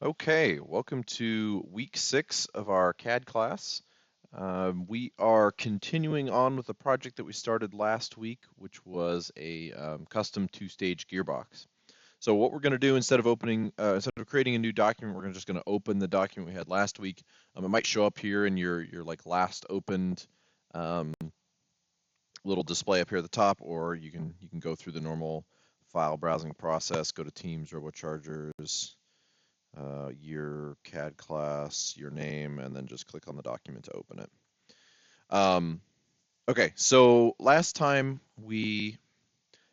Okay, welcome to week 6 of our CAD class. We are continuing on with the project that we started last week, which was a custom two-stage gearbox. So what we're going to do instead of creating a new document, we're just going to open the document we had last week. It might show up here in your like last opened um, little display up here at the top, or you can go through the normal file browsing process, go to Teams, RoboChargers, your CAD class, your name, and then just click on the document to open it. Okay, so last time we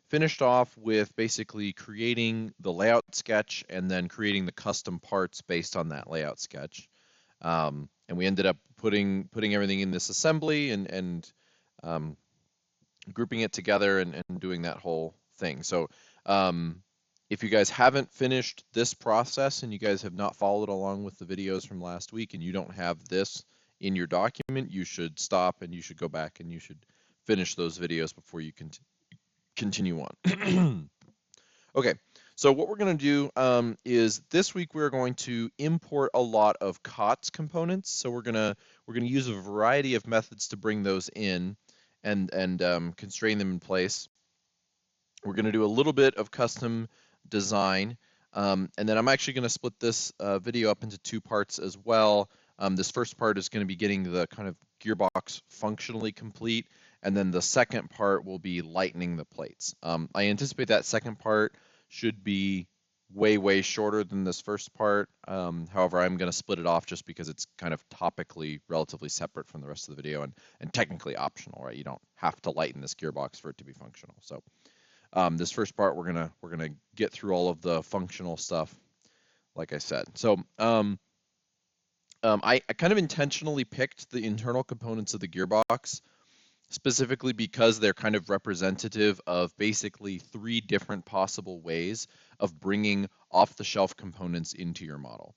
finished off with basically creating the layout sketch and then creating the custom parts based on that layout sketch. And we ended up putting everything in this assembly and um, grouping it together and doing that whole thing. So if you guys haven't finished this process and you guys have not followed along with the videos from last week and you don't have this in your document, you should stop and you should go back and you should finish those videos before you can continue on. Okay, so what we're going to do is this week we're going to import a lot of COTS components. So we're gonna use a variety of methods to bring those in and constrain them in place. We're going to do a little bit of custom design, and then I'm actually going to split this video up into two parts as well. This first part is going to be getting the kind of gearbox functionally complete, and then the second part will be lightening the plates. I anticipate that second part should be way shorter than this first part. However, I'm going to split it off just because it's kind of topically relatively separate from the rest of the video and technically optional, right? You don't have to lighten this gearbox for it to be functional. So this first part, we're gonna get through all of the functional stuff, like I said. So I kind of intentionally picked the internal components of the gearbox specifically because they're kind of representative of basically three different possible ways of bringing off-the-shelf components into your model.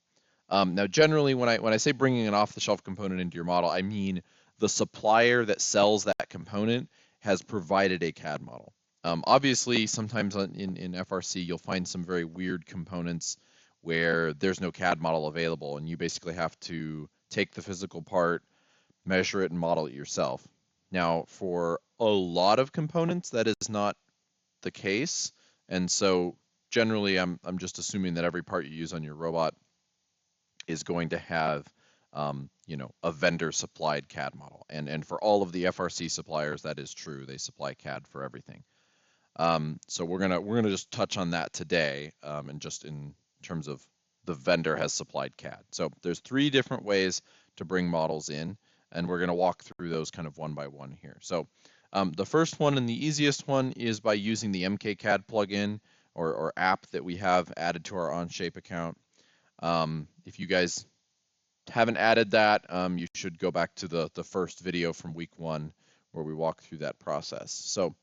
Now, generally, when I say bringing an off-the-shelf component into your model, I mean the supplier that sells that component has provided a CAD model. Obviously, sometimes in FRC, you'll find some very weird components where there's no CAD model available, and you basically have to take the physical part, measure it, and model it yourself. Now, for a lot of components, that is not the case, and so generally, I'm just assuming that every part you use on your robot is going to have a vendor supplied CAD model. And for all of the FRC suppliers, that is true. They supply CAD for everything. So we're gonna just touch on that today, and just in terms of the vendor has supplied CAD. So there's three different ways to bring models in, and we're gonna walk through those kind of one by one here. So the first one and the easiest one is by using the MKCAD plugin or app that we have added to our Onshape account. If you guys haven't added that, you should go back to the first video from week 1 where we walk through that process. So,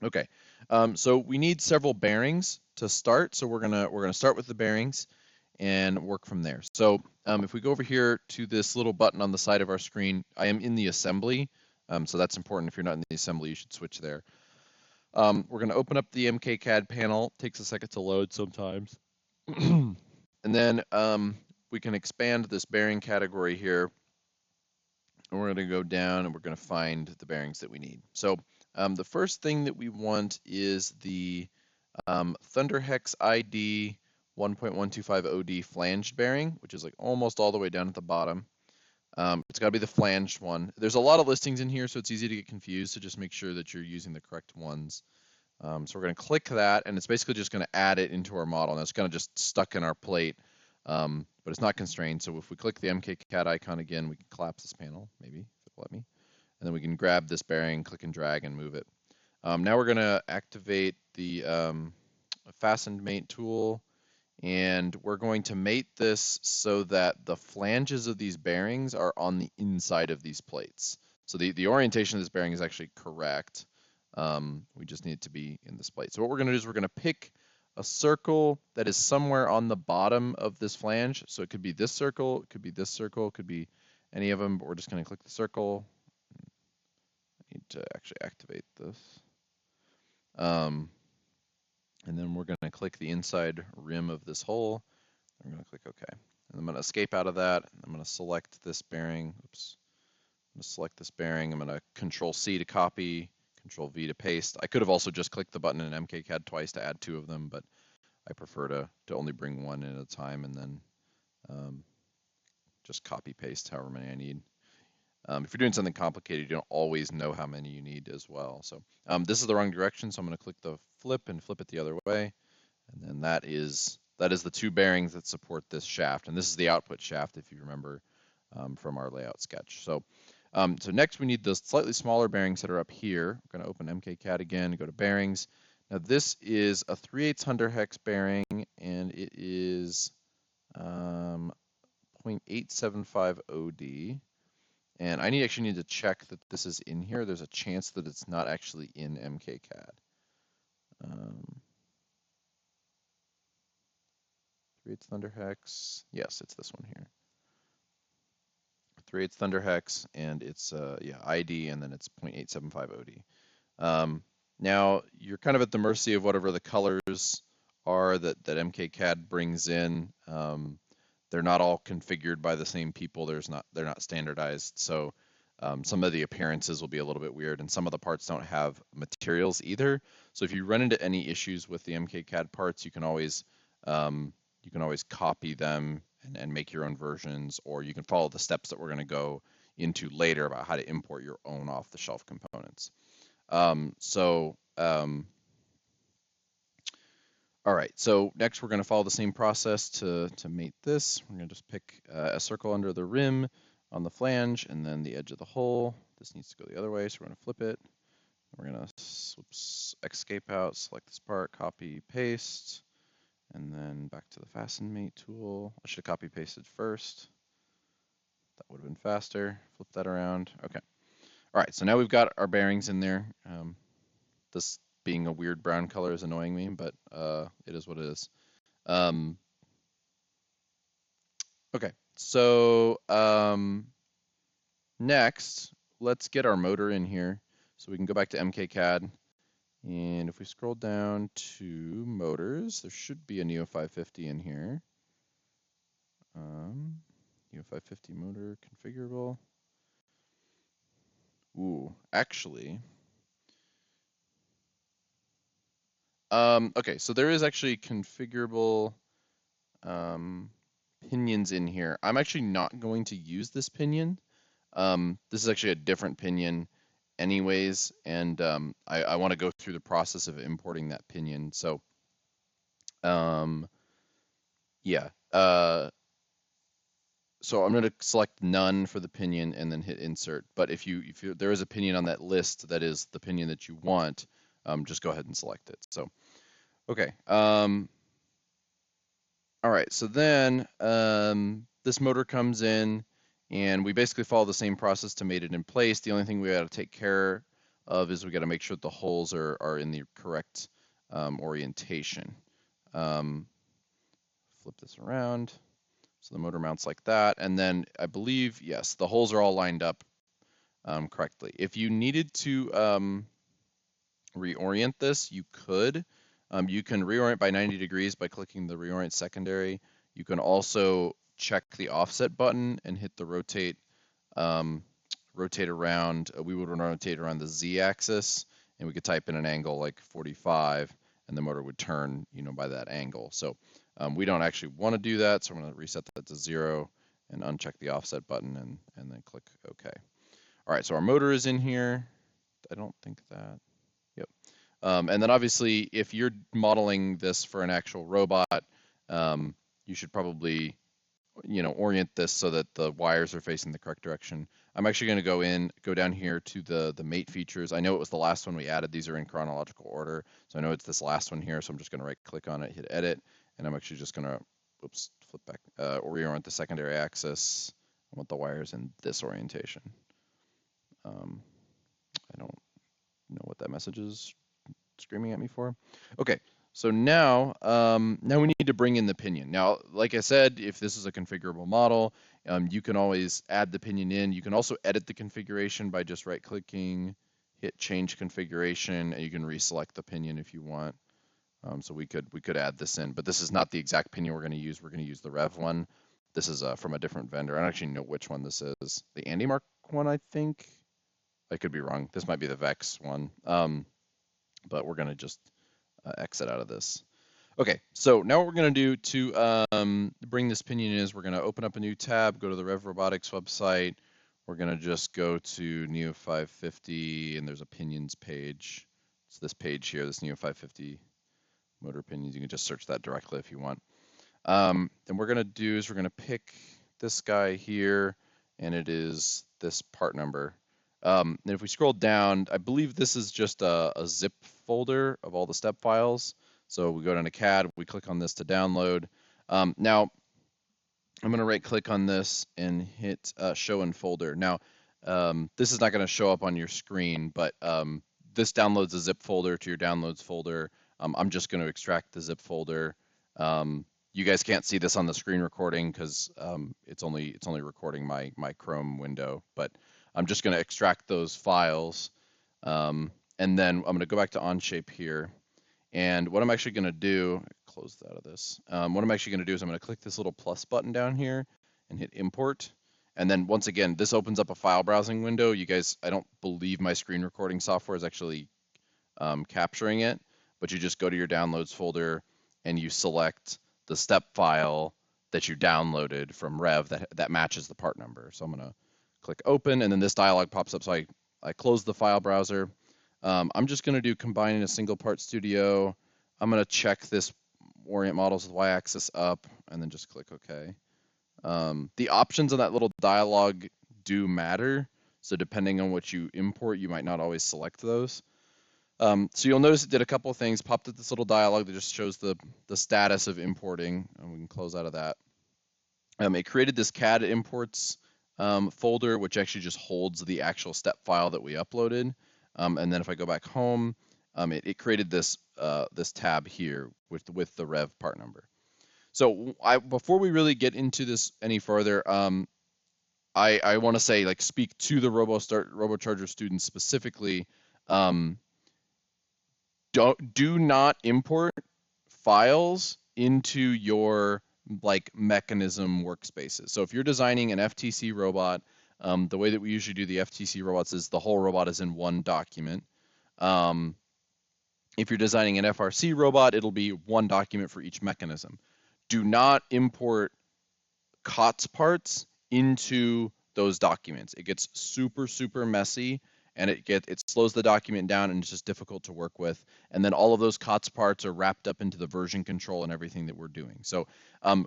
okay, so we need several bearings to start. So we're gonna start with the bearings and work from there. So if we go over here to this little button on the side of our screen, I am in the assembly. So that's important. If you're not in the assembly, you should switch there. We're gonna open up the MKCAD panel. Takes a second to load sometimes. And then we can expand this bearing category here. And we're going to go down and we're going to find the bearings that we need. So the first thing that we want is the Thunderhex ID 1.125 OD flanged bearing, which is like almost all the way down at the bottom. It's got to be the flanged one. There's a lot of listings in here, so it's easy to get confused. So just make sure that you're using the correct ones. So we're going to click that, and it's basically just going to add it into our model. And it's kind of just stuck in our plate, but it's not constrained. So if we click the MKCAD icon again, we can collapse this panel, maybe, if it'll let me. And then we can grab this bearing, click and drag, and move it. Now we're going to activate the fastened mate tool, and we're going to mate this so that the flanges of these bearings are on the inside of these plates. So the orientation of this bearing is actually correct. We just need it to be in this plate. So what we're going to do is we're going to pick a circle that is somewhere on the bottom of this flange. So it could be this circle, it could be this circle, it could be any of them, but we're just going to click the circle. I need to actually activate this. And then we're going to click the inside rim of this hole. I'm going to click OK. And I'm going to escape out of that. I'm going to select this bearing. Oops. I'm going to select this bearing. I'm going to Control C to copy, Control V to paste. I could have also just clicked the button in MKCAD twice to add 2 of them, but I prefer to only bring one in at a time and then just copy paste however many I need. If you're doing something complicated, you don't always know how many you need as well. So this is the wrong direction, so I'm going to click the flip and flip it the other way. And then that is the 2 bearings that support this shaft. And this is the output shaft, if you remember from our layout sketch. So next we need the slightly smaller bearings that are up here. We're going to open MKCAD again, go to bearings. Now this is a 3/8 Hunderhex bearing, and it is 0.875 OD. And I actually need to check that this is in here. There's a chance that it's not actually in MKCAD. 3/8 Thunderhex. Yes, it's this one here. 3/8 Thunderhex, and it's ID, and then it's 0.875 OD. Now you're kind of at the mercy of whatever the colors are that MKCAD brings in. They're not all configured by the same people. They're not standardized. So some of the appearances will be a little bit weird, and some of the parts don't have materials either. So if you run into any issues with the MKCAD parts, you can always copy them and make your own versions, or you can follow the steps that we're going to go into later about how to import your own off-the-shelf components. All right, so next we're going to follow the same process to mate this. We're going to just pick a circle under the rim on the flange and then the edge of the hole. This needs to go the other way, so we're going to flip it. We're going to escape out, select this part, copy, paste, and then back to the fasten mate tool. I should have copy pasted first. That would have been faster. Flip that around. Okay. All right, so now we've got our bearings in there. This being a weird brown color is annoying me, but it is what it is. Okay, so next, let's get our motor in here. So we can go back to MKCAD, and if we scroll down to motors, there should be a Neo 550 in here. Neo 550 motor configurable. Ooh, actually. Okay, so there is actually configurable pinions in here. I'm actually not going to use this pinion. This is actually a different pinion anyways, and I want to go through the process of importing that pinion. So, yeah. So I'm going to select none for the pinion and then hit insert. But if there is a pinion on that list that is the pinion that you want, just go ahead and select it. So, okay. All right, so then this motor comes in, and we basically follow the same process to mate it in place. The only thing we got to take care of is we got to make sure that the holes are in the correct orientation. Flip this around so the motor mounts like that, and then I believe, yes, the holes are all lined up correctly. If you needed to reorient this, you could. You can reorient by 90 degrees by clicking the reorient secondary. You can also check the offset button and hit the rotate around. We would rotate around the Z axis, and we could type in an angle like 45, and the motor would turn, by that angle. So we don't actually want to do that, so I'm going to reset that to 0 and uncheck the offset button and then click OK. All right, so our motor is in here. I don't think that. Yep. And then obviously, if you're modeling this for an actual robot, you should probably, orient this so that the wires are facing the correct direction. I'm actually going to go down here to the mate features. I know it was the last one we added. These are in chronological order. So I know it's this last one here. So I'm just going to right click on it, hit edit, and I'm actually just going to, flip back, reorient the secondary axis. I want the wires in this orientation. I don't know what that message is screaming at me for. Okay, so now we need to bring in the pinion. Now, like I said, if this is a configurable model, you can always add the pinion in. You can also edit the configuration by just right-clicking, hit change configuration, and you can reselect the pinion if you want. So we could add this in, but this is not the exact pinion we're going to use. We're going to use the Rev one. This is from a different vendor. I don't actually know which one this is. The Andy Mark one, I think. I could be wrong. This might be the Vex one. But we're going to just exit out of this. Okay, so now what we're going to do to bring this pinion in is we're going to open up a new tab, go to the Rev Robotics website. We're going to just go to Neo 550, and there's a pinions page. It's this page here, this Neo 550 motor pinions. You can just search that directly if you want. And we're going to do is we're going to pick this guy here, and it is this part number. And if we scroll down, I believe this is just a zip folder of all the step files. So we go down to CAD, we click on this to download. Now, I'm going to right click on this and hit show in folder. Now, this is not going to show up on your screen, but this downloads a zip folder to your downloads folder. I'm just going to extract the zip folder. You guys can't see this on the screen recording because it's only recording my Chrome window, but I'm just going to extract those files. And then I'm going to go back to Onshape here. And what I'm actually going to do, close out of this. What I'm actually going to do is I'm going to click this little plus button down here and hit import. And then once again, this opens up a file browsing window. You guys, I don't believe my screen recording software is actually capturing it, but you just go to your downloads folder and you select the step file that you downloaded from Rev that matches the part number. So I'm going to click open, and then this dialog pops up. So I close the file browser. I'm just going to do combine in a single part studio. I'm going to check this orient models with y-axis up and then just click OK. The options on that little dialog do matter. So depending on what you import, you might not always select those. So you'll notice it did a couple of things, popped up this little dialog that just shows the status of importing, and we can close out of that. It created this CAD imports folder, which actually just holds the actual step file that we uploaded. And then if I go back home, it created this this tab here with the Rev part number. So before we really get into this any further, I want to say, like, speak to the RoboCharger students specifically. Do not import files into your like mechanism workspaces. So if you're designing an FTC robot, the way that we usually do the FTC robots is the whole robot is in one document. If you're designing an FRC robot, it'll be one document for each mechanism. Do not import COTS parts into those documents. It gets super, super messy, and it slows the document down, and it's just difficult to work with. And then all of those COTS parts are wrapped up into the version control and everything that we're doing. So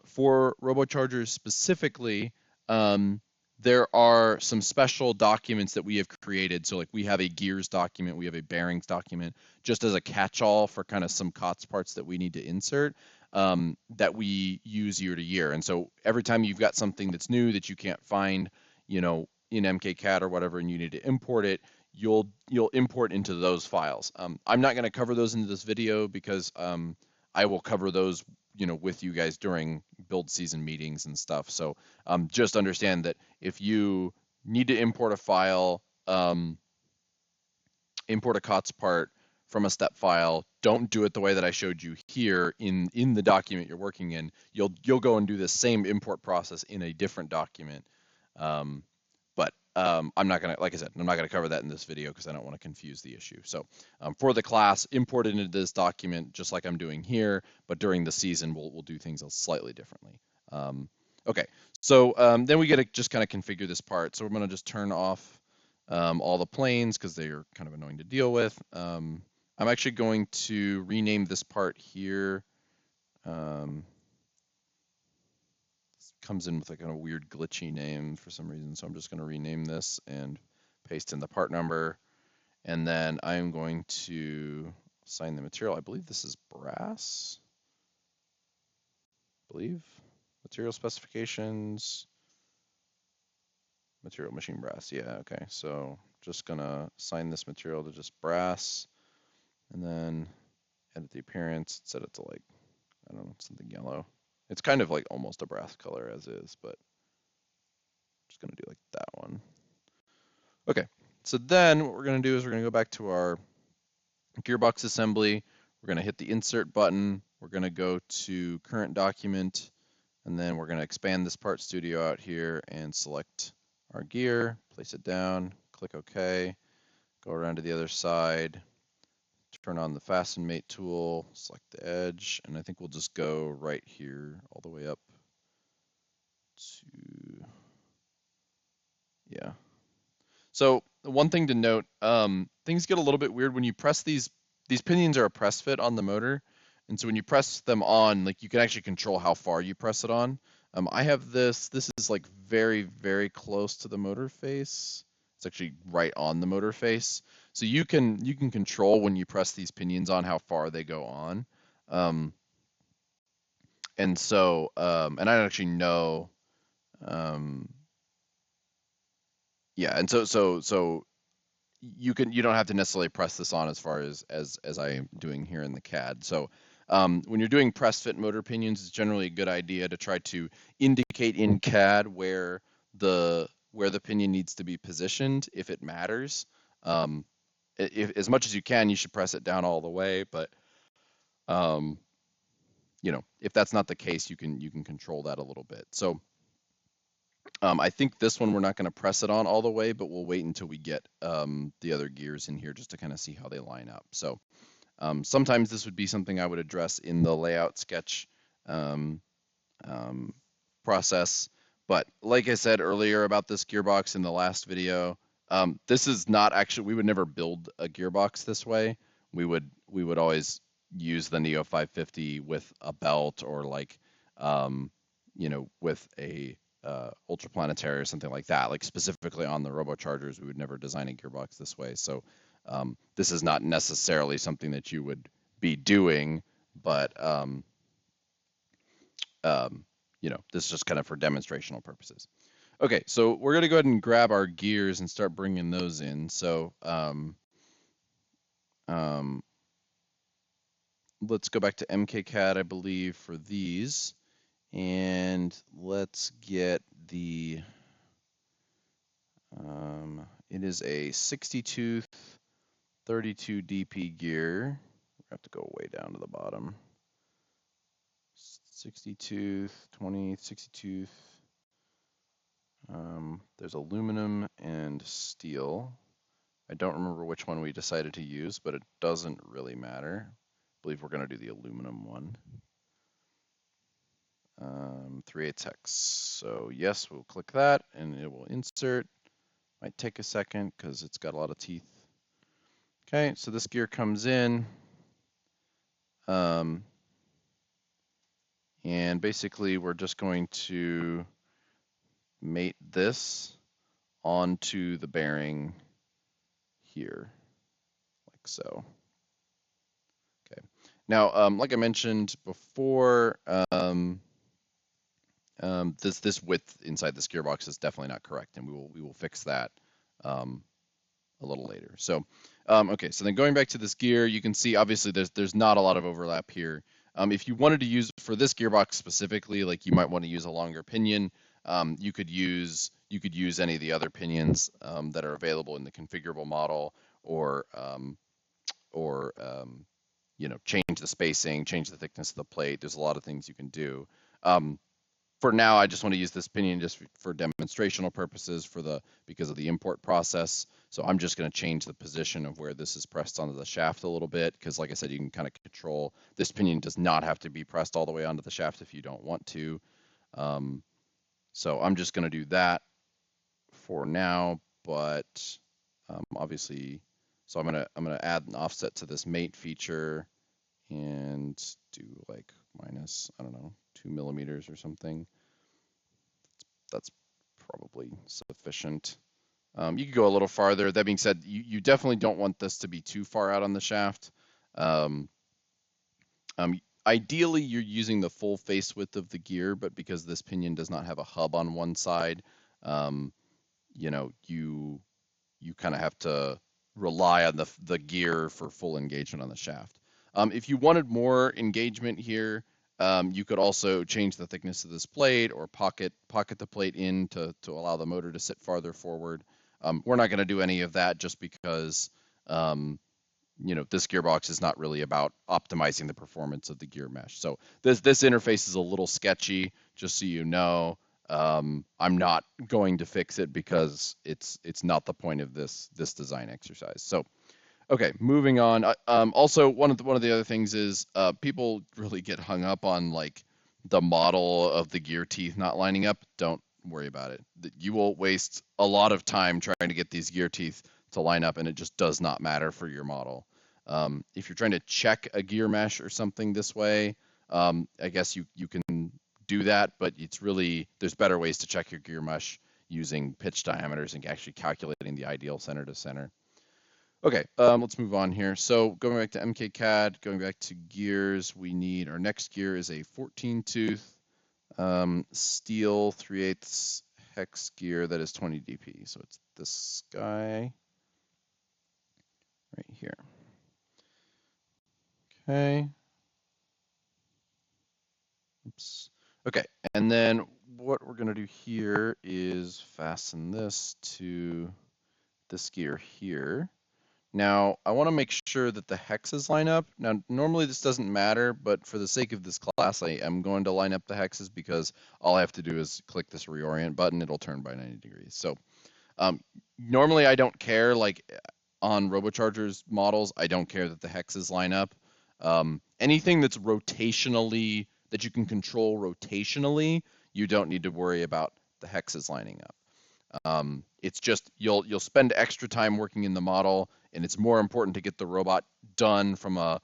for RoboChargers specifically, there are some special documents that we have created. So like we have a gears document, we have a bearings document, just as a catch-all for kind of some COTS parts that we need to insert. That we use year to year. And so every time you've got something that's new that you can't find, you know, in MKCAD or whatever, and you need to import it, you'll import into those files. I'm not going to cover those into this video because I will cover those, you know, with you guys during build season meetings and stuff. So just understand that if you need to import a file, import a COTS part from a step file, don't do it the way that I showed you here in the document you're working in. You'll go and do the same import process in a different document. But I'm not gonna, like I said, I'm not gonna cover that in this video because I don't want to confuse the issue. So for the class, import it into this document just like I'm doing here, but during the season we'll do things slightly differently. Okay, so then we get to just kind of configure this part. So we're gonna just turn off all the planes because they are kind of annoying to deal with. I'm actually going to rename this part here. Comes in with like a weird glitchy name for some reason, so I'm just going to rename this and paste in the part number. And then I'm going to assign the material. I believe this is brass. I believe. Material specifications. Material machine brass. Yeah, okay. So just going to assign this material to just brass. And then edit the appearance, set it to like, I don't know, something yellow. It's kind of like almost a brass color as is, but I'm just gonna do like that one. Okay, so then what we're gonna do is we're gonna go back to our gearbox assembly. we're going to hit the insert button. We're going to go to current document, and then we're going to expand this part studio out here and select our gear, place it down, click OK, go around to the other side, turn on the fasten mate tool, select the edge, and I think we'll just go right here all the way up to, yeah. So one thing to note, things get a little bit weird when you press these pinions are a press fit on the motor. And so when you press them on, like you can actually control how far you press it on. I have this is like very, very close to the motor face. It's actually right on the motor face. So you can control when you press these pinions on how far they go on. And so, and I actually know, yeah, and so you don't have to necessarily press this on as far as I am doing here in the CAD. So when you're doing press fit motor pinions, it's generally a good idea to try to indicate in CAD where the pinion needs to be positioned if it matters. If, as much as you can, you should press it down all the way. But you know, if that's not the case, you can control that a little bit. So I think this one we're not going to press it on all the way, but we'll wait until we get the other gears in here just to kind of see how they line up. So sometimes this would be something I would address in the layout sketch process. But like I said earlier about this gearbox in the last video, this is not actually, we would never build a gearbox this way. We would always use the Neo 550 with a belt or like, you know, with a ultraplanetary or something like that. Like specifically on the RoboChargers, we would never design a gearbox this way. So this is not necessarily something that you would be doing, but you know, this is just kind of for demonstrational purposes. Okay, so we're going to go ahead and grab our gears and start bringing those in. So let's go back to MKCAD, I believe, for these. And let's get the, it is a 60-tooth 32 DP gear. We have to go way down to the bottom. 60-tooth, 60-tooth. There's aluminum and steel. I don't remember which one we decided to use, but it doesn't really matter. I believe we're going to do the aluminum one. 3/8 hex. So yes, we'll click that and it will insert. Might take a second because it's got a lot of teeth. Okay, so this gear comes in. And basically we're just going to mate this onto the bearing here, like so. Okay. Now, like I mentioned before, this width inside this gearbox is definitely not correct, and we will fix that a little later. So, okay. So then going back to this gear, you can see obviously there's not a lot of overlap here. If you wanted to use for this gearbox specifically, like you might want to use a longer pinion, you could use any of the other pinions that are available in the configurable model, or you know, change the spacing, change the thickness of the plate. There's a lot of things you can do. For now, I just want to use this pinion just for demonstrational purposes because of the import process. So I'm just going to change the position of where this is pressed onto the shaft a little bit, because like I said, you can kind of control. This pinion does not have to be pressed all the way onto the shaft if you don't want to. So I'm just going to do that for now, but obviously, so I'm gonna add an offset to this mate feature and do like minus, I don't know, 2 millimeters or something. That's probably sufficient. You could go a little farther. That being said, you definitely don't want this to be too far out on the shaft. Ideally, you're using the full face width of the gear, but because this pinion does not have a hub on one side, you know, you kind of have to rely on the gear for full engagement on the shaft. If you wanted more engagement here, you could also change the thickness of this plate or pocket the plate in to allow the motor to sit farther forward. We're not going to do any of that just because this gearbox is not really about optimizing the performance of the gear mesh. So this interface is a little sketchy, just so you know. I'm not going to fix it because it's not the point of this design exercise. So okay, moving on. Also, one of the other things is people really get hung up on like the model of the gear teeth not lining up. Don't worry about it. You will waste a lot of time trying to get these gear teeth to line up, and it just does not matter for your model. If you're trying to check a gear mesh or something this way, I guess you can do that, but it's really there's better ways to check your gear mesh using pitch diameters and actually calculating the ideal center to center. Okay, let's move on here. So going back to MKCAD, going back to gears, we need our next gear is a 14 tooth steel 3/8 hex gear that is 20 dp. So it's this guy right here. Okay. Oops. Okay, and then what we're gonna do here is fasten this to this gear here. Now, I want to make sure that the hexes line up. Now, normally this doesn't matter, but for the sake of this class, I am going to line up the hexes because all I have to do is click this reorient button. It'll turn by 90 degrees. So normally I don't care, like on RoboChargers models, I don't care that the hexes line up. Anything that's rotationally, that you can control rotationally, you don't need to worry about the hexes lining up. It's just you'll spend extra time working in the model, and it's more important to get the robot done from a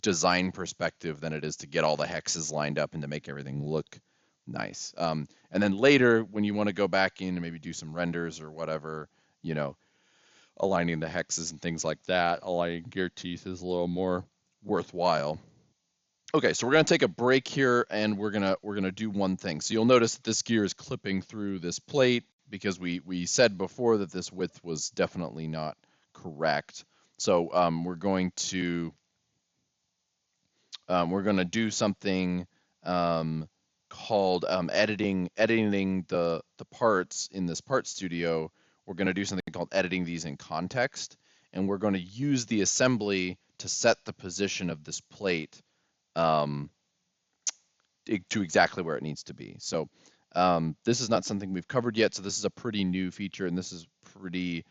design perspective than it is to get all the hexes lined up and to make everything look nice. And then later, when you want to go back in and maybe do some renders or whatever, aligning the hexes and things like that, aligning gear teeth is a little more worthwhile. Okay, so we're gonna take a break here, and we're gonna do one thing. So you'll notice that this gear is clipping through this plate because we said before that this width was definitely not correct. So we're gonna do something called editing the parts in this part studio. We're gonna do something called editing these in context, and we're going to use the assembly to set the position of this plate to exactly where it needs to be. So this is not something we've covered yet, so this is a pretty new feature, and this is pretty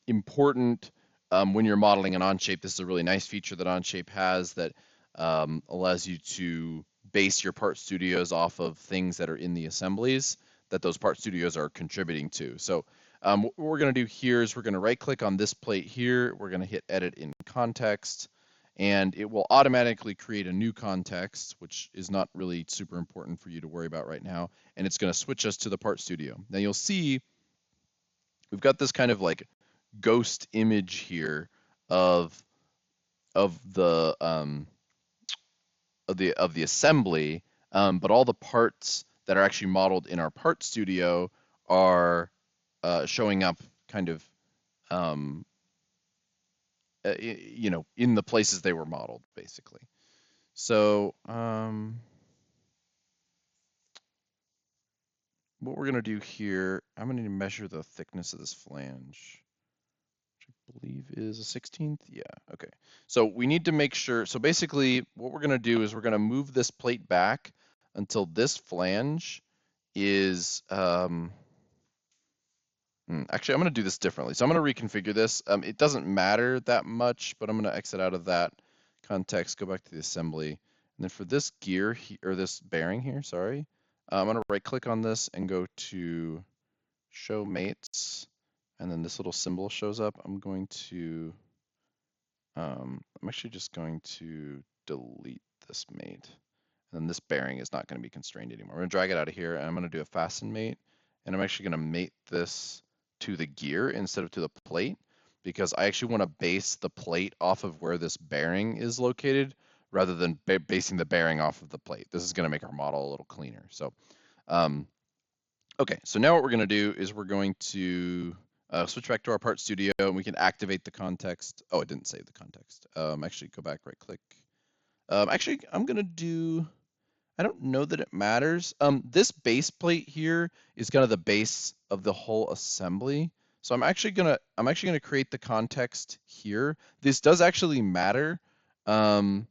important when you're modeling an Onshape. This is a really nice feature that Onshape has that allows you to base your part studios off of things that are in the assemblies that those part studios are contributing to. So what we're going to do here is we're going to right click on this plate here. We're going to hit edit in context, and it will automatically create a new context, which is not really super important for you to worry about right now. And it's going to switch us to the part studio. Now you'll see we've got this kind of like ghost image here of the assembly, but all the parts that are actually modeled in our part studio are showing up kind of in the places they were modeled, basically. So what we're gonna do here, I'm gonna need to measure the thickness of this flange, which I believe is a 16th. Yeah, okay. So we need to make sure, so basically what we're gonna do is we're gonna move this plate back until this flange is, actually, I'm going to do this differently. So I'm going to reconfigure this. It doesn't matter that much, but I'm going to exit out of that context, go back to the assembly. And then for this gear, or this bearing here, sorry, I'm going to right click on this and go to show mates. And then this little symbol shows up. I'm actually just going to delete this mate. And then this bearing is not going to be constrained anymore. I'm going to drag it out of here, and I'm going to do a fasten mate. And I'm actually going to mate this to the gear instead of to the plate, because I actually want to base the plate off of where this bearing is located rather than basing the bearing off of the plate. This is going to make our model a little cleaner. So, okay, so now what we're going to do is we're going to switch back to our part studio, and we can activate the context. Oh, it didn't save the context. Actually, go back, right click. Actually, I'm going to do, I don't know that it matters. This base plate here is kind of the base of the whole assembly. So I'm actually gonna create the context here. This does actually matter. Um,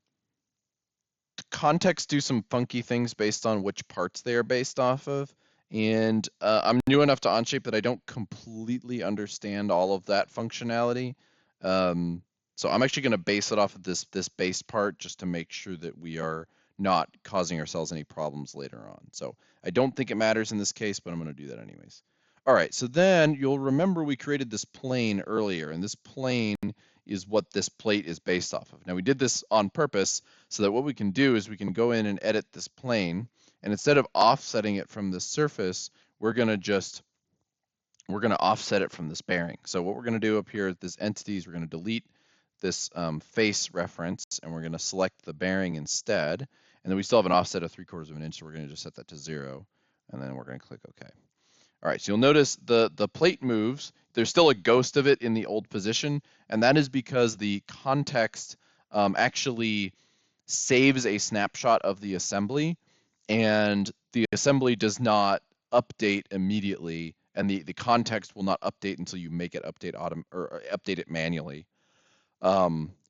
Contexts do some funky things based on which parts they are based off of. And I'm new enough to Onshape that I don't completely understand all of that functionality. Um, so I'm actually going to base it off of this base part just to make sure that we are not causing ourselves any problems later on. So I don't think it matters in this case, but I'm going to do that anyways. All right, so then you'll remember we created this plane earlier, and this plane is what this plate is based off of. Now we did this on purpose so that what we can do is we can go in and edit this plane, and instead of offsetting it from the surface, we're going to offset it from this bearing. So what we're going to do up here at this entities, we're going to delete this face reference, and we're going to select the bearing instead. And then we still have an offset of 3/4 of an inch, so we're going to just set that to 0, and then we're going to click OK. All right, so you'll notice the plate moves. There's still a ghost of it in the old position, and that is because the context actually saves a snapshot of the assembly, and the assembly does not update immediately, and the context will not update until you make it update it manually.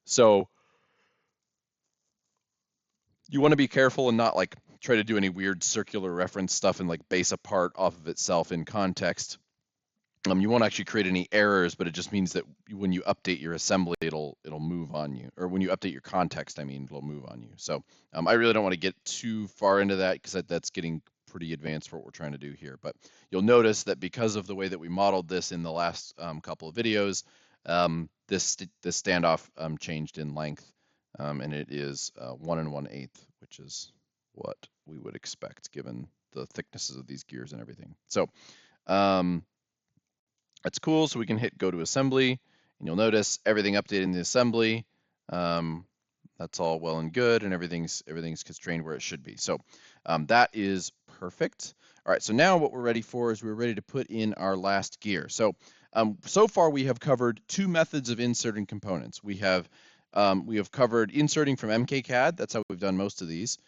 So you want to be careful and not like try to do any weird circular reference stuff and like base a part off of itself in context. You won't actually create any errors, but it just means that when you update your assembly, it'll move on you, or when you update your context, I mean, it'll move on you. So I really don't want to get too far into that because that's getting pretty advanced for what we're trying to do here. But you'll notice that because of the way that we modeled this in the last couple of videos, this standoff changed in length, and it is 1 1/8, which is what we would expect given the thicknesses of these gears and everything. So that's cool. So we can hit go to assembly, and you'll notice everything updated in the assembly. That's all well and good, and everything's constrained where it should be. So that is perfect. All right, so now what we're ready for is we're ready to put in our last gear. So so far we have covered 2 methods of inserting components. We have covered inserting from MKCAD. That's how we've done most of these.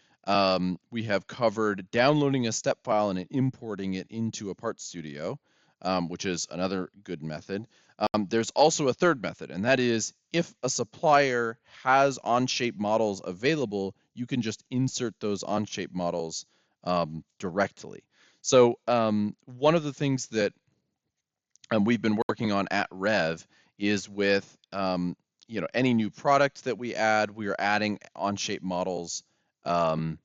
We have covered downloading a step file and importing it into a Part Studio. Which is another good method. There's also a third method, and that is if a supplier has Onshape models available, you can just insert those Onshape models directly. So one of the things that we've been working on at Rev is with any new product that we add, we are adding Onshape models as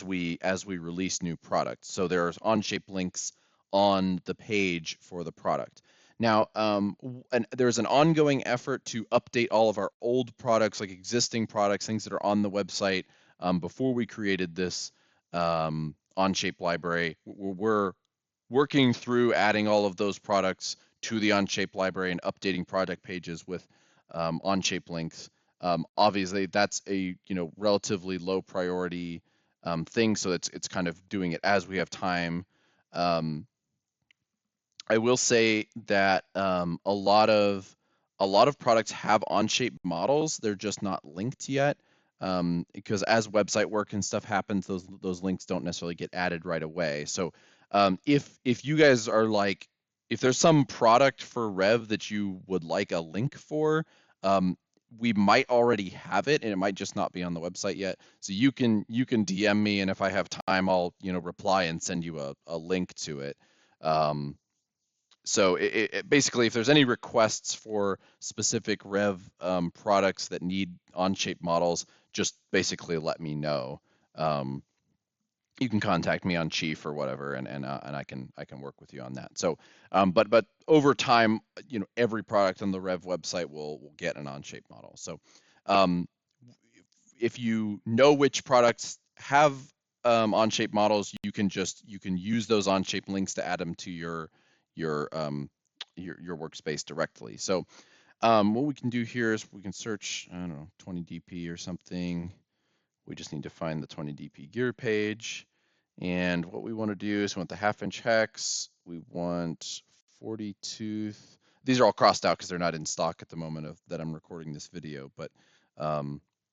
we release new products. So there's Onshape links on the page for the product. Now, and there's an ongoing effort to update all of our old products, like existing products, things that are on the website. Before we created this Onshape library, we're working through adding all of those products to the Onshape library and updating product pages with Onshape links. Obviously, that's a relatively low priority thing, so it's kind of doing it as we have time. I will say that a lot of products have Onshape models. They're just not linked yet because as website work and stuff happens, those links don't necessarily get added right away. So if you guys are like, if there's some product for Rev that you would like a link for, we might already have it, and it might just not be on the website yet. So you can DM me, and if I have time, I'll reply and send you a link to it. So it basically, if there's any requests for specific Rev products that need Onshape models, just basically let me know. You can contact me on Chief or whatever, and I can work with you on that. So, but over time, every product on the Rev website will get an Onshape model. So, if you know which products have Onshape models, you can use those Onshape links to add them to your workspace directly. So, what we can do here is we can search, I don't know, 20 DP or something. We just need to find the 20 DP gear page. And what we want to do is we want the 1/2 inch hex. We want 40 tooth. These are all crossed out because they're not in stock at the moment that I'm recording this video. But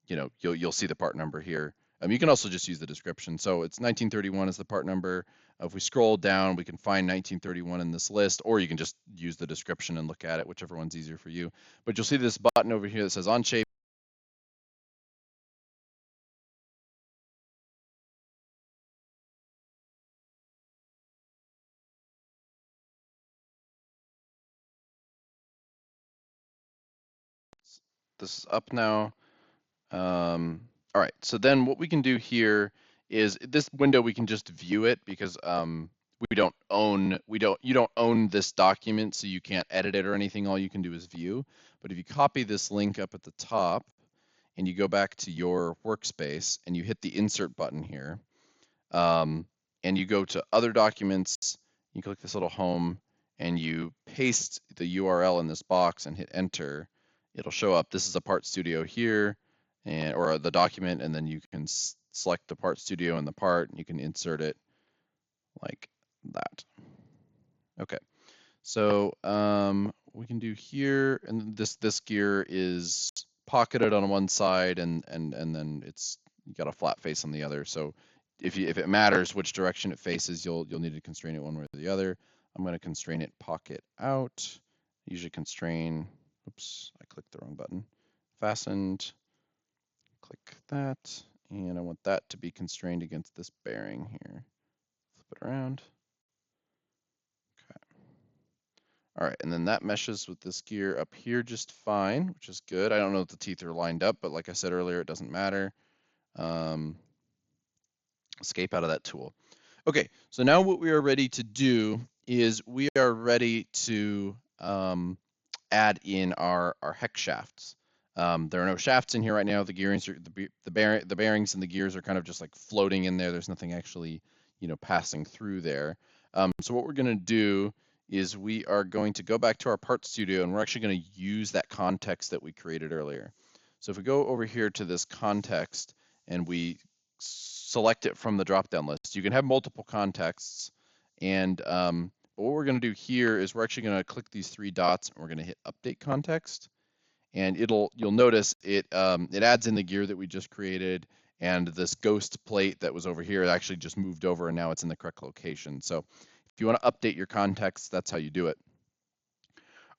you'll see the part number here. You can also just use the description. So it's 1931 is the part number. If we scroll down, we can find 1931 in this list, or you can just use the description and look at it, whichever one's easier for you. But you'll see this button over here that says Onshape. This is up now. All right, so then what we can do here is this window, we can just view it because you don't own this document, so you can't edit it or anything. All you can do is view. But if you copy this link up at the top and you go back to your workspace and you hit the insert button here, and you go to other documents, you click this little home and you paste the URL in this box and hit enter, it'll show up. This is a part studio here, and or the document, and then you can select the part studio and the part, and you can insert it like that. Okay, so we can do here, and this gear is pocketed on one side, and then it's you got a flat face on the other. So if it matters which direction it faces, you'll need to constrain it one way or the other. I'm going to constrain it pocket out. Usually constrain. Oops, I clicked the wrong button. Fastened. Click that, and I want that to be constrained against this bearing here. Flip it around. Okay. All right, and then that meshes with this gear up here just fine, which is good. I don't know if the teeth are lined up, but like I said earlier, it doesn't matter. Escape out of that tool. Okay, so now what we are ready to do is we are ready to add in our hex shafts. There are no shafts in here right now. The gearings are the bearings and the gears are kind of just like floating in there. There's nothing actually, passing through there. So what we're going to do is we are going to go back to our part studio, and we're actually going to use that context that we created earlier. So if we go over here to this context and we select it from the drop-down list, you can have multiple contexts. And what we're going to do here is we're actually going to click these three dots and we're going to hit update context. And you'll notice it adds in the gear that we just created, and this ghost plate that was over here actually just moved over and now it's in the correct location. So if you want to update your context, that's how you do it.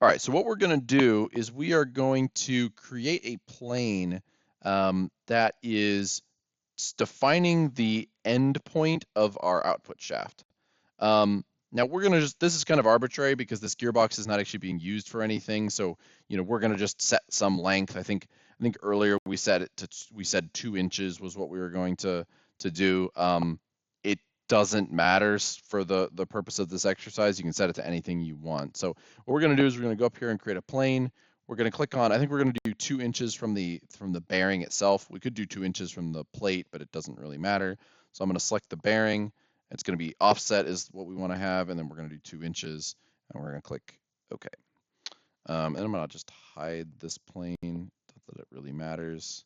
All right, so what we're going to do is we are going to create a plane that is defining the end point of our output shaft. Now we're gonna this is kind of arbitrary because this gearbox is not actually being used for anything. So, we're gonna just set some length. I think earlier we said 2 inches was what we were going to do. It doesn't matter for the purpose of this exercise. You can set it to anything you want. So what we're gonna do is we're gonna go up here and create a plane. We're gonna click on, I think we're gonna do 2 inches from the bearing itself. We could do 2 inches from the plate, but it doesn't really matter. So I'm gonna select the bearing. It's going to be offset is what we want to have, and then we're going to do 2 inches, and we're going to click OK. And I'm going to just hide this plane, not that it really matters.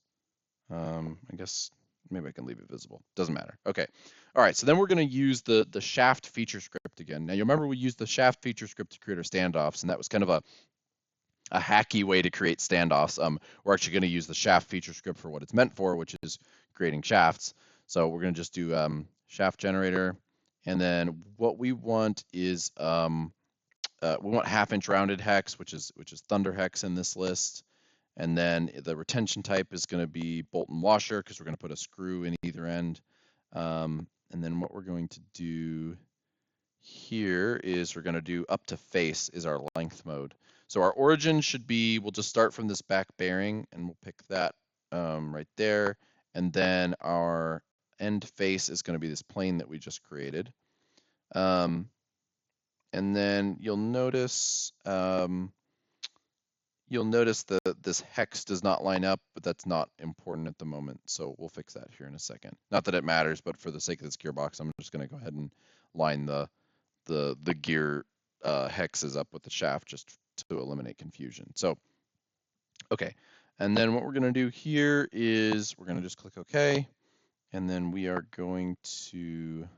I guess maybe I can leave it visible. Doesn't matter. Okay. All right, so then we're going to use the shaft feature script again. Now, you remember we used the shaft feature script to create our standoffs, and that was kind of a hacky way to create standoffs. We're actually going to use the shaft feature script for what it's meant for, which is creating shafts. So we're going to just do shaft generator, and then what we want is we want 1/2 inch rounded hex, which is thunder hex in this list, and then the retention type is going to be bolt and washer because we're going to put a screw in either end, and then what we're going to do here is we're going to do up to face is our length mode. So our origin should be, we'll just start from this back bearing and we'll pick that right there. And then our end face is going to be this plane that we just created. And then you'll notice that this hex does not line up, but that's not important at the moment. So we'll fix that here in a second. Not that it matters, but for the sake of this gearbox, I'm just going to go ahead and line the gear hexes up with the shaft just to eliminate confusion. So, okay. And then what we're going to do here is we're going to just click OK. And then we are going to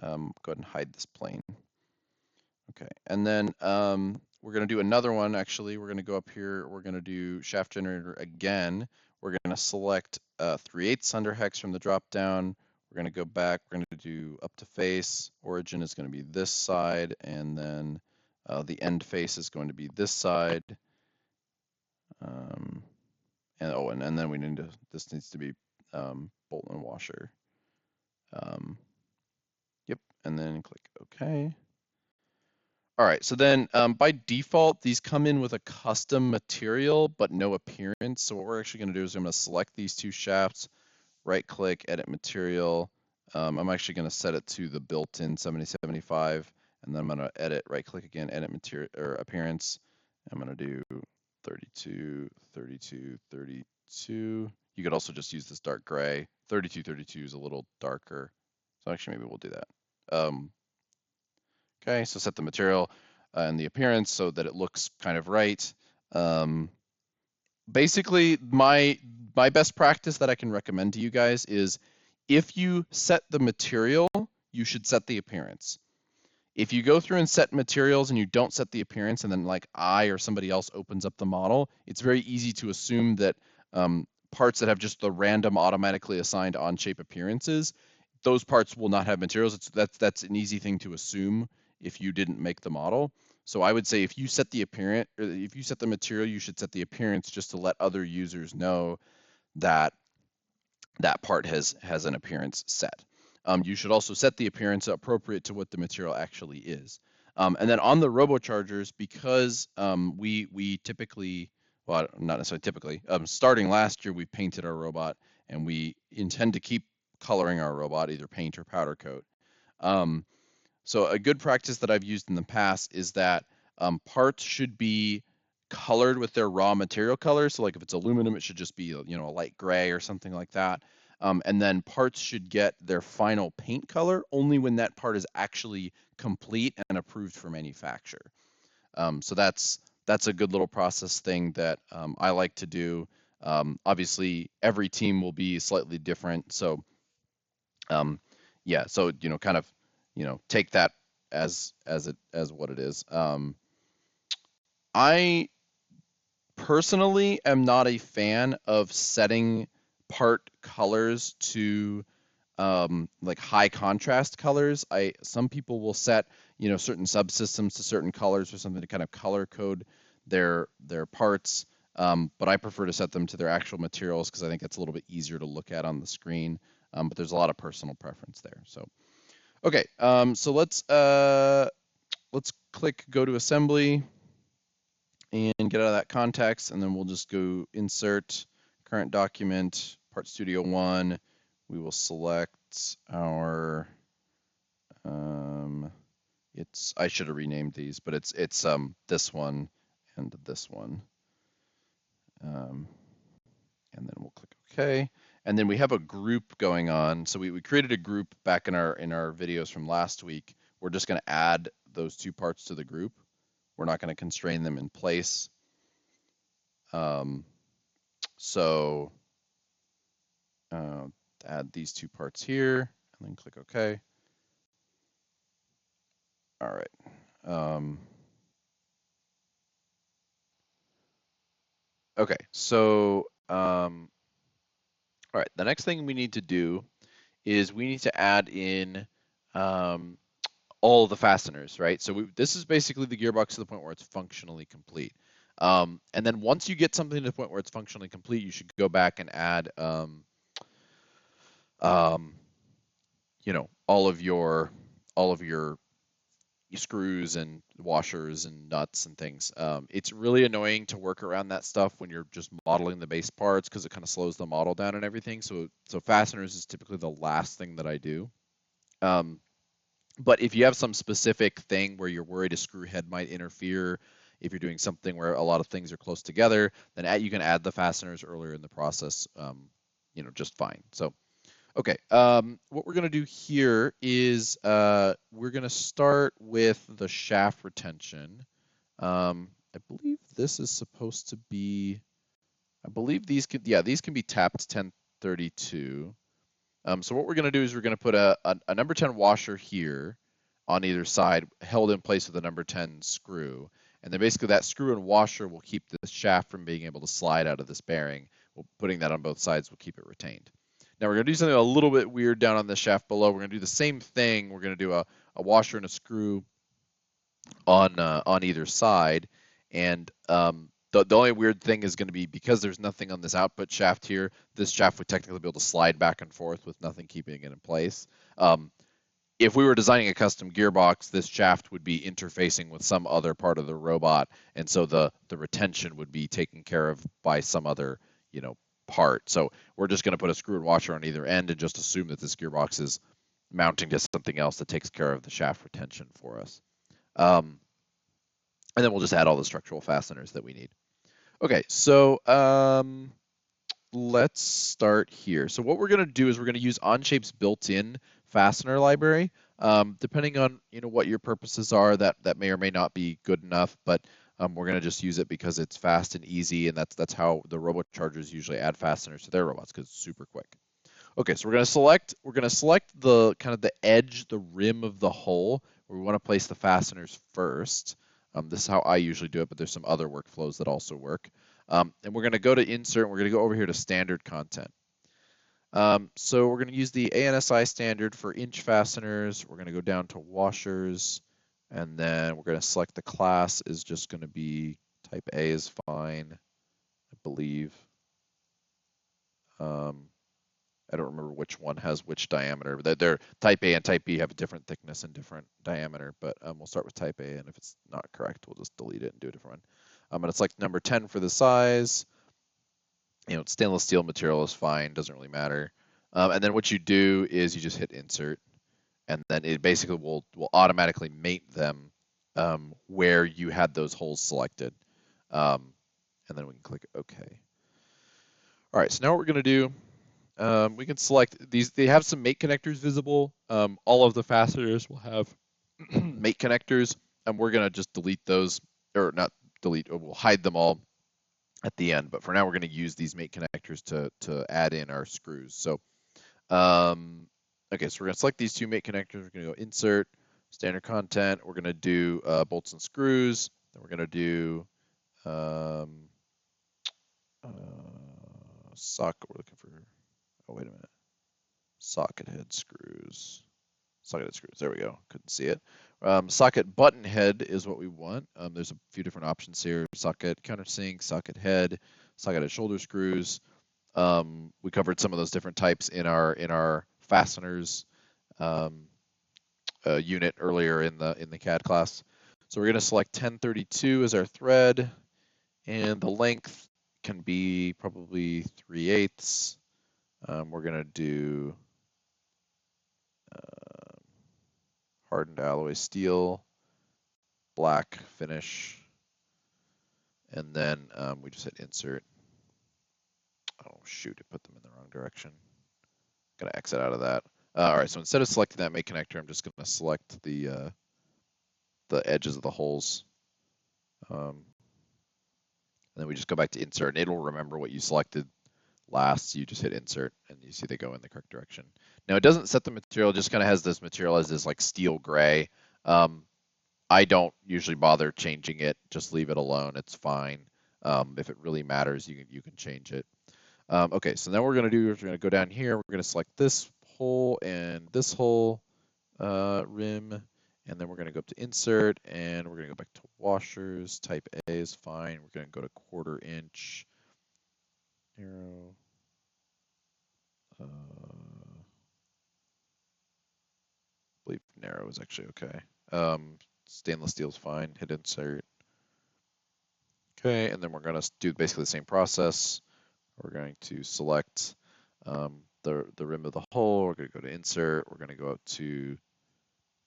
go ahead and hide this plane. Okay. And then we're going to do another one. Actually, we're going to go up here. We're going to do shaft generator again. We're going to select 3/8 under hex from the drop down. We're going to go back. We're going to do up to face. Origin is going to be this side, and then the end face is going to be this side. And then we need to. This needs to be bolt and washer. Yep, and then click OK. All right, so then by default, these come in with a custom material, but no appearance. So what we're actually going to do is I'm going to select these two shafts, right-click, edit material. I'm actually going to set it to the built-in 7075, and then I'm going to edit, right-click again, edit material or appearance. I'm going to do 32, 32, 32. You could also just use this dark gray. 32, 32 is a little darker, so actually maybe we'll do that. Okay, so set the material and the appearance so that it looks kind of right. Basically, my best practice that I can recommend to you guys is if you set the material, you should set the appearance. If you go through and set materials and you don't set the appearance, and then like I or somebody else opens up the model, it's very easy to assume that parts that have just the random automatically assigned Onshape appearances, those parts will not have materials. That's an easy thing to assume if you didn't make the model. So I would say if you set the appearance, or if you set the material, you should set the appearance just to let other users know that that part has an appearance set. You should also set the appearance appropriate to what the material actually is. And then on the RoboChargers, because we typically, well, not necessarily typically, starting last year, we painted our robot, and we intend to keep coloring our robot, either paint or powder coat. So a good practice that I've used in the past is that parts should be colored with their raw material color. So like if it's aluminum, it should just be, you know, a light gray or something like that. And then parts should get their final paint color only when that part is actually complete and approved for manufacture. So that's a good little process thing that I like to do. Obviously, every team will be slightly different. So yeah, so you know, kind of, you know, take that as what it is. I personally am not a fan of setting part colors to like high contrast colors. Some people will set, you know, certain subsystems to certain colors or something to kind of color code their parts. But I prefer to set them to their actual materials because I think it's a little bit easier to look at on the screen. But there's a lot of personal preference there. So, okay, so let's click go to assembly and get out of that context, and then we'll just go insert current document, Part Studio 1. We will select our, I should have renamed these, but it's this one and this one. And then we'll click OK. And then we have a group going on. So we created a group back in our videos from last week. We're just going to add those two parts to the group. We're not going to constrain them in place. So add these two parts here, and then click OK. All right. Okay, so all right, the next thing we need to do is we need to add in all the fasteners, right? So this is basically the gearbox to the point where it's functionally complete. And then once you get something to the point where it's functionally complete, you should go back and add, you know, all of your screws and washers and nuts and things. It's really annoying to work around that stuff when you're just modeling the base parts because it kind of slows the model down and everything. So fasteners is typically the last thing that I do. But if you have some specific thing where you're worried a screw head might interfere, if you're doing something where a lot of things are close together, then you can add the fasteners earlier in the process, you know, just fine. So, okay, what we're going to do here is we're going to start with the shaft retention. I believe this is supposed to be, I believe these can be tapped 1032. So what we're going to do is we're going to put a number 10 washer here on either side, held in place with a number 10 screw. And then basically that screw and washer will keep the shaft from being able to slide out of this bearing, putting that on both sides will keep it retained. Now we're going to do something a little bit weird down on the shaft below. We're going to do the same thing. We're going to do a washer and a screw on either side, and the only weird thing is going to be because there's nothing on this output shaft here. This shaft would technically be able to slide back and forth with nothing keeping it in place. If we were designing a custom gearbox, this shaft would be interfacing with some other part of the robot, and so the retention would be taken care of by some other, part. So we're just going to put a screw and washer on either end and just assume that this gearbox is mounting to something else that takes care of the shaft retention for us. And then we'll just add all the structural fasteners that we need. Okay, so let's start here. So what we're going to do is we're going to use Onshape's built-in fastener library. Depending on what your purposes are, that may or may not be good enough, but we're going to just use it because it's fast and easy, and that's how the RoboChargers usually add fasteners to their robots, because it's super quick. Okay, so we're going to select the kind of the edge, the rim of the hole where we want to place the fasteners first. This is how I usually do it, but there's some other workflows that also work. And we're going to go to Insert, and we're going to go over here to Standard Content. So we're going to use the ANSI standard for inch fasteners. We're going to go down to washers, and then we're going to select the class is just going to be type A is fine, I believe. I don't remember which one has which diameter. They're type A and type B have a different thickness and different diameter, but we'll start with type A, and if it's not correct, we'll just delete it and do a different one. I'm going to select number 10 for the size. Stainless steel material is fine, doesn't really matter. And then what you do is you just hit insert, and then it basically will automatically mate them where you had those holes selected. And then we can click OK. All right, so now what we're going to do, we can select these. They have some mate connectors visible. All of the fasteners will have mate connectors, and we're going to just delete those, or not delete, or we'll hide them all at the end. But for now, we're going to use these mate connectors to add in our screws. So, okay, so we're going to select these two mate connectors. We're going to go Insert, Standard Content. We're going to do bolts and screws. Then we're going to do socket. We're looking for. Oh, wait a minute. Socket head screws. Socket head screws. There we go. Couldn't see it. Socket button head is what we want. There's a few different options here. Socket countersink, socket head, socket head shoulder screws. We covered some of those different types in our fasteners unit earlier in the CAD class. So we're going to select 1032 as our thread, and the length can be probably 3/8. We're going to do hardened alloy steel, black finish, and then we just hit insert. Oh shoot, I put them in the wrong direction. I'm gonna exit out of that. All right, so instead of selecting that mate connector, I'm just gonna select the edges of the holes. And then we just go back to insert, and it'll remember what you selected last. You just hit insert, and you see they go in the correct direction. Now it doesn't set the material; it just kind of has this material as this like steel gray. I don't usually bother changing it; just leave it alone. It's fine. If it really matters, you can change it. Okay, so now what we're gonna do is we're gonna go down here. We're gonna select this hole and this hole rim, and then we're gonna go up to insert, and we're gonna go back to washers. Type A is fine. We're gonna go to 1/4 inch. Narrow. I believe narrow is actually okay. Stainless steel is fine. Hit insert. Okay, and then we're going to do basically the same process. We're going to select the rim of the hole. We're going to go to insert. We're going to go up to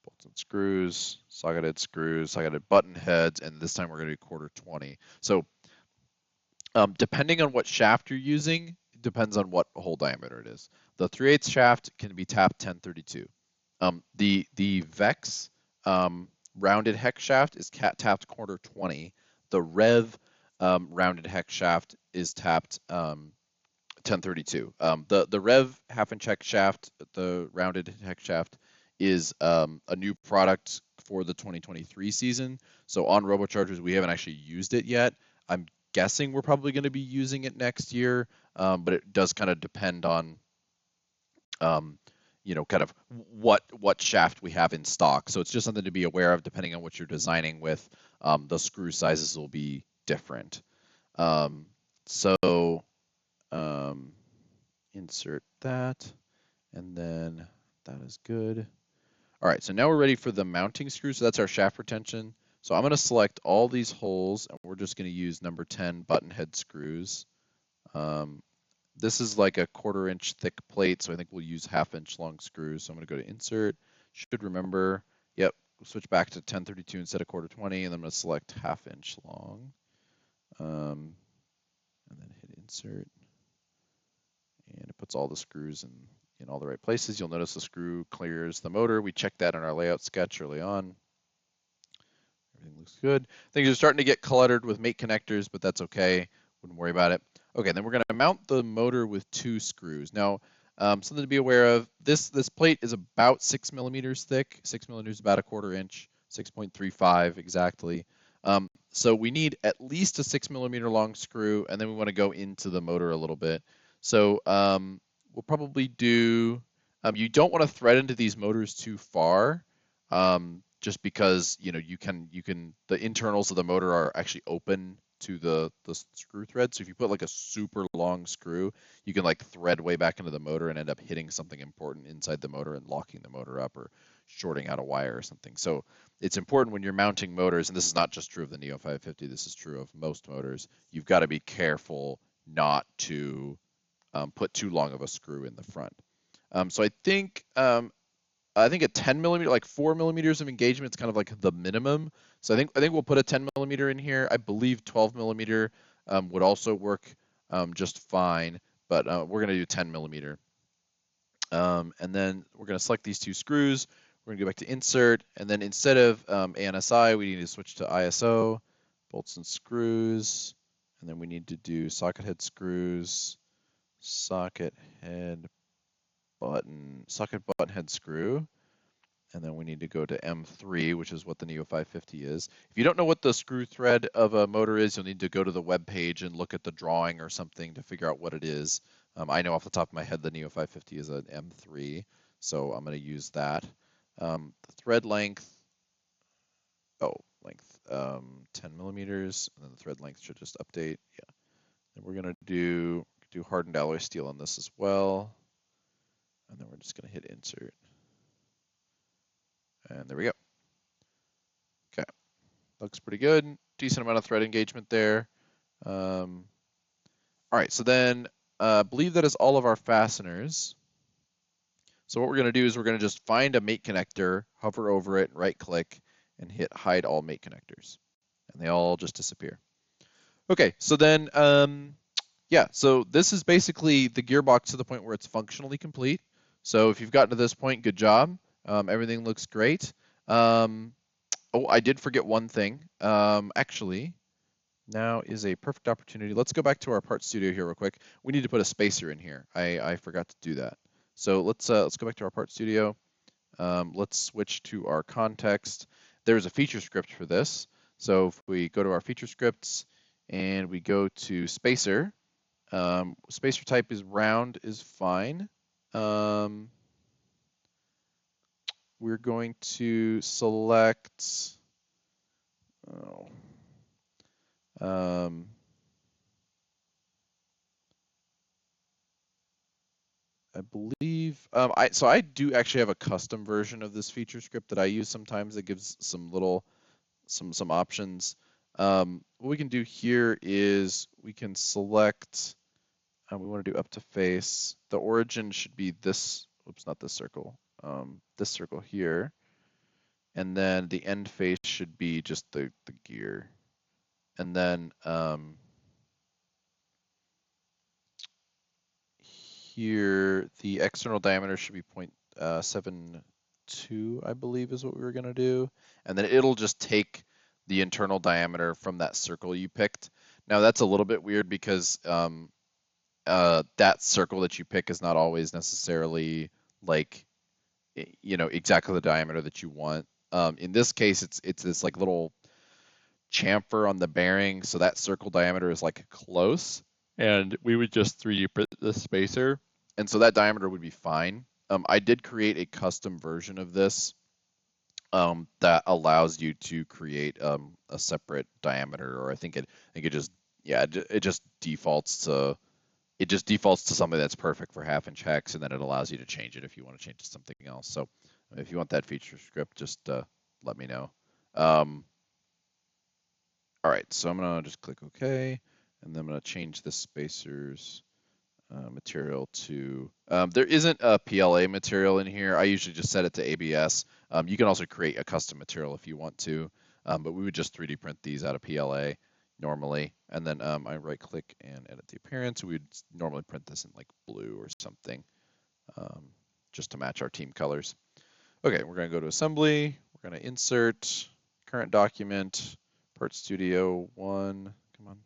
bolts and screws, socketed button heads, and this time we're going to do 1/4 20. So depending on what shaft you're using, depends on what hole diameter it is. The 3/8 shaft can be tapped 1032. The Vex rounded hex shaft is tapped 1/4 20. The Rev rounded hex shaft is tapped 1032. The Rev 1/2 inch hex shaft, the rounded hex shaft, is a new product for the 2023 season. So on RoboChargers, we haven't actually used it yet. I'm guessing we're probably going to be using it next year. but it does kind of depend on kind of what shaft we have in stock. So it's just something to be aware of depending on what you're designing with. The screw sizes will be different. So insert that, and then that is good. All right, so now we're ready for the mounting screw. So that's our shaft retention. So I'm going to select all these holes, and we're just going to use number 10 button head screws. This is like a 1/4 inch thick plate, so I think we'll use 1/2 inch long screws. So I'm going to go to insert. Should remember, yep, we'll switch back to 1032 instead of 1/4 20, and I'm going to select 1/2 inch long. And then hit insert. And it puts all the screws in all the right places. You'll notice the screw clears the motor. We checked that in our layout sketch early on. Everything looks good. Things are starting to get cluttered with mate connectors, but that's okay. Wouldn't worry about it. Okay, then we're going to mount the motor with 2 screws. Now, something to be aware of, this plate is about 6 millimeters thick. 6 millimeters is about a 1/4 inch, 6.35 exactly. So we need at least a 6 millimeter long screw, and then we want to go into the motor a little bit. So we'll probably do, you don't want to thread into these motors too far. Just because you can the internals of the motor are actually open to the screw thread. So if you put like a super long screw, you can like thread way back into the motor and end up hitting something important inside the motor and locking the motor up or shorting out a wire or something. So it's important when you're mounting motors, and this is not just true of the Neo 550, this is true of most motors, you've got to be careful not to put too long of a screw in the front. So I think a 10 millimeter, like 4 millimeters of engagement is kind of like the minimum. So I think we'll put a 10 millimeter in here. I believe 12 millimeter would also work just fine, but we're going to do 10 millimeter. And then we're going to select these 2 screws. We're going to go back to insert, and then instead of ANSI, we need to switch to ISO, bolts and screws, and then we need to do socket head screws, socket button head screw. And then we need to go to M3, which is what the Neo 550 is. If you don't know what the screw thread of a motor is, you'll need to go to the web page and look at the drawing or something to figure out what it is. I know off the top of my head the Neo 550 is an M3, so I'm going to use that. The thread length, length 10 millimeters, and then the thread length should just update. Yeah. And we're going to do hardened alloy steel on this as well. And then we're just going to hit insert. And there we go. Okay, looks pretty good. Decent amount of thread engagement there. All right, so then I believe that is all of our fasteners. So what we're going to do is we're going to just find a mate connector, hover over it, right click, and hit hide all mate connectors. And they all just disappear. Okay, so then, yeah, so this is basically the gearbox to the point where it's functionally complete. So if you've gotten to this point, good job. Everything looks great. Oh, I did forget one thing. Actually, now is a perfect opportunity. Let's go back to our part studio here real quick. We need to put a spacer in here. I forgot to do that. So let's go back to our part studio. Let's switch to our context. There's a feature script for this. So if we go to our feature scripts and we go to spacer, spacer type is round is fine. We're going to select, I believe, so I do actually have a custom version of this feature script that I use sometimes that gives some some options. What we can do here is we can select, we want to do up to face. The origin should be this, oops, not this circle here. And then the end face should be just the gear. And then here, the external diameter should be 0.72, I believe is what we were going to do. And then it'll just take the internal diameter from that circle you picked. Now that's a little bit weird because that circle that you pick is not always necessarily like, exactly the diameter that you want. In this case, it's this like little chamfer on the bearing, so that circle diameter is like close. and we would just 3D print the spacer, and so that diameter would be fine. I did create a custom version of this that allows you to create a separate diameter, or I think it just yeah it just defaults to something that's perfect for half-inch hex, and then it allows you to change it if you want to change it to something else. So if you want that feature script, just let me know. All right, so I'm gonna just click OK, and then I'm gonna change the spacers material to. There isn't a PLA material in here. I usually just set it to ABS. You can also create a custom material if you want to, but we would just 3D print these out of PLA normally, and then I right-click and edit the appearance. We would normally print this in like blue or something, just to match our team colors. Okay, we're gonna go to assembly. We're gonna insert current document, Part Studio 1. Come on,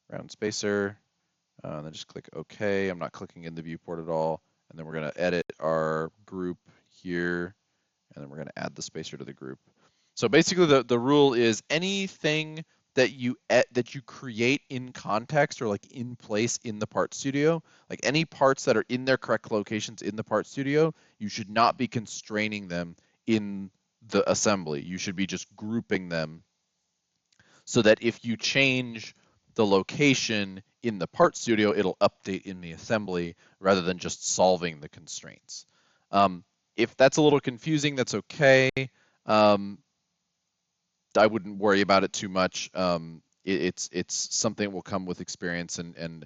round spacer. And then just click OK. I'm not clicking in the viewport at all. And then we're going to edit our group here, and then we're going to add the spacer to the group. So basically, the rule is anything that you create in context or like in place in the Part Studio, like any parts that are in their correct locations in the Part Studio, you should not be constraining them in the assembly. You should be just grouping them so that if you change the location in the Part Studio, it'll update in the assembly rather than just solving the constraints. If that's a little confusing, that's okay. I wouldn't worry about it too much. It's something that will come with experience, and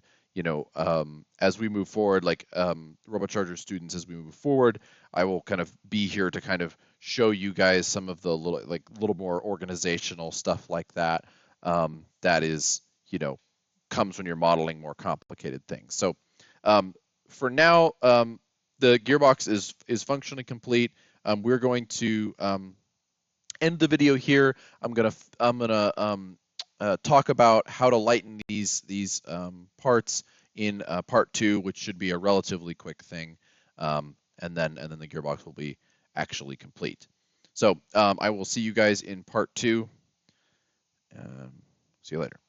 as we move forward, like RoboCharger students, as we move forward, I will kind of be here to kind of show you guys some of the little more organizational stuff like that. That is, comes when you're modeling more complicated things. So for now, the gearbox is functionally complete. We're going to end the video here. I'm gonna talk about how to lighten these parts in part 2, which should be a relatively quick thing, and then the gearbox will be actually complete. So I will see you guys in part 2. See you later.